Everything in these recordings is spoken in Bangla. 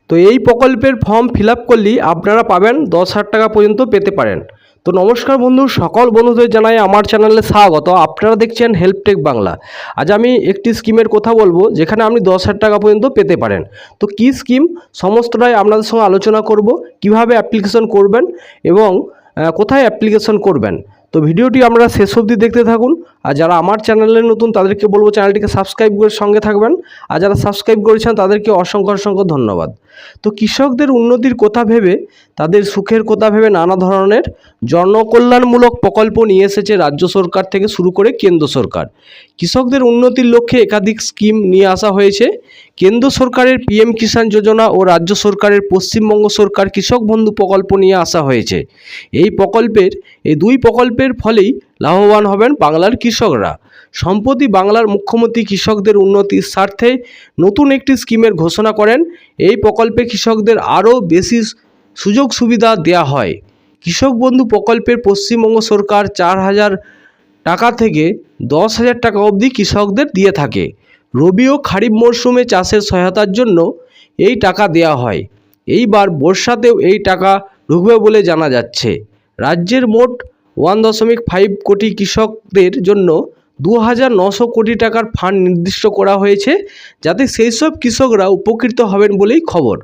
তো এই প্রকল্পের ফর্ম ফিল আপ করলেই আপনারা পাবেন 10,000 টাকা পর্যন্ত পেতে পারেন। তো নমস্কার বন্ধু, সকল বন্ধুদের জানাই আমার চ্যানেলে স্বাগত। আপনারা দেখছেন হেল্পটেক বাংলা। আজ আমি একটি স্কিমের কথা বলবো যেখানে আপনি 10,000 টাকা পর্যন্ত পেতে পারেন। তো কী স্কিম সমস্তটাই আপনাদের সঙ্গে আলোচনা করব, কিভাবে অ্যাপ্লিকেশন করবেন এবং কোথায় অ্যাপ্লিকেশন করবেন। তো ভিডিওটি আপনারা শেষ অবধি দেখতে থাকুন। আর যারা আমার চ্যানেলে নতুন তাদেরকে বলবো চ্যানেলটিকে সাবস্ক্রাইব করে সঙ্গে থাকবেন। আর যারা সাবস্ক্রাইব করেছেন তাদেরকে অসংখ্য অসংখ্য ধন্যবাদ। তো কৃষকদের উন্নতির কথা ভেবে, তাদের সুখের কথা ভেবে নানা ধরনের জনকল্যাণমূলক প্রকল্প নিয়ে এসেছে রাজ্য সরকার থেকে শুরু করে কেন্দ্র সরকার। কৃষকদের উন্নতির লক্ষ্যে একাধিক স্কিম নিয়ে আসা হয়েছে। কেন্দ্র সরকারের পিএম কিষাণ যোজনা ও রাজ্য সরকারের পশ্চিমবঙ্গ সরকার কৃষক বন্ধু প্রকল্প নিয়ে আসা হয়েছে। এই দুই প্রকল্পের ফলেই লাভবান হবেন বাংলার কৃষকরা। সম্প্রতি বাংলার মুখ্যমন্ত্রী কৃষকদের উন্নতির স্বার্থে নতুন একটি স্কিমের ঘোষণা করেন। এই প্রকল্পে কৃষকদের আরও বেশি সুযোগ সুবিধা দেওয়া হয়। কৃষক বন্ধু প্রকল্পের পশ্চিমবঙ্গ সরকার 4,000 টাকা থেকে 10,000 টাকা অবধি কৃষকদের দিয়ে থাকে। রবি ও খারিফ মরশুমে চাষের সহায়তার জন্য এই টাকা দেওয়া হয়। এইবার বর্ষাতেও এই টাকা ঢুকবে বলে জানা যাচ্ছে। রাজ্যের মোট 1.5 কোটি কৃষকদের জন্য 2,900 কোটি টাকার ফান্ড নির্দিষ্ট করা হয়েছে, যাতে সেই সব কৃষকরা উপকৃত হবেন বলেই খবর।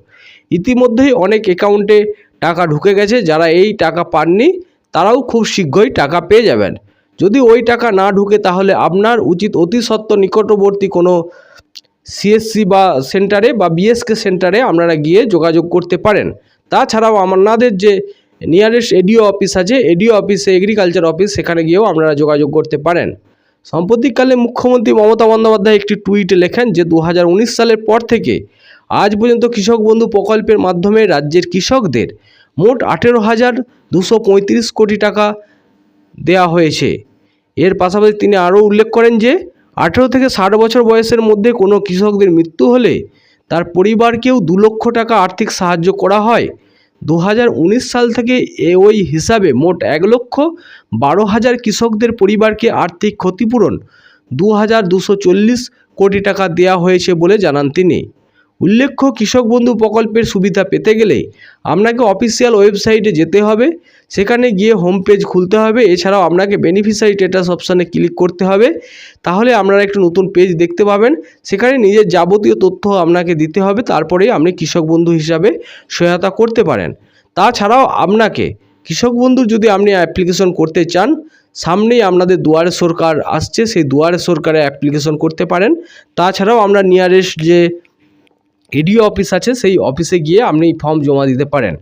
ইতিমধ্যেই অনেক অ্যাকাউন্টে টাকা ঢুকে গেছে। যারা এই টাকা পাননি তারাও খুব শীঘ্রই টাকা পেয়ে যাবেন। যদি ওই টাকা না ঢুকে তাহলে আপনার উচিত অতি সত্বর নিকটবর্তী কোনো সিএসসি বা সেন্টারে বা বিএসকে সেন্টারে আপনারা গিয়ে যোগাযোগ করতে পারেন। তাছাড়াও আপনাদের যে নিয়ারেস্ট এডিও অফিস আছে, এডিও অফিসে এগ্রিকালচার অফিস, সেখানে গিয়েও আপনারা যোগাযোগ করতে পারেন। সাম্প্রতিককালে মুখ্যমন্ত্রী মমতা বন্দ্যোপাধ্যায় একটি টুইটে লেখেন যে 2019 সালের পর থেকে আজ পর্যন্ত কৃষক বন্ধু প্রকল্পের মাধ্যমে রাজ্যের কৃষকদের মোট 18,235 কোটি টাকা দেওয়া হয়েছে। এর পাশাপাশি তিনি আরও উল্লেখ করেন যে 18 থেকে 60 বছর বয়সের মধ্যে কোনো কৃষকদের মৃত্যু হলে তার পরিবারকেও 2 লক্ষ টাকা আর্থিক সাহায্য করা হয়। 2019 সাল থেকে ওই হিসাবে মোট 1,12,000 কৃষকদের পরিবারকে আর্থিক ক্ষতিপূরণ 2,240 কোটি টাকা দেওয়া হয়েছে বলে জানান তিনি। উল্লেখ্য, কৃষক বন্ধু প্রকল্পের সুবিধা পেতে গেলে আপনাকে অফিসিয়াল ওয়েবসাইটে যেতে হবে। সেখানে গিয়ে হোম পেজ খুলতে হবে। এছাড়াও আপনাকে বেনিফিশিয়ারি স্ট্যাটাস অপশানে ক্লিক করতে হবে। তাহলে আপনারা একটু নতুন পেজ দেখতে পাবেন। সেখানে নিজের যাবতীয় তথ্য আপনাকে দিতে হবে, তারপরেই আপনি কৃষক বন্ধু হিসাবে সহায়তা করতে পারেন। তাছাড়াও আপনাকে কৃষক বন্ধুর যদি আপনি অ্যাপ্লিকেশন করতে চান, সামনেই আপনাদের দুয়ারে সরকার আসছে, সেই দুয়ারে সরকারে অ্যাপ্লিকেশন করতে পারেন। তাছাড়াও আমরা নিয়ারেস্ট যে এডিও অফিস আছে সেই অফিসে গিয়ে আপনি ফর্ম জমা দিতে পারেন।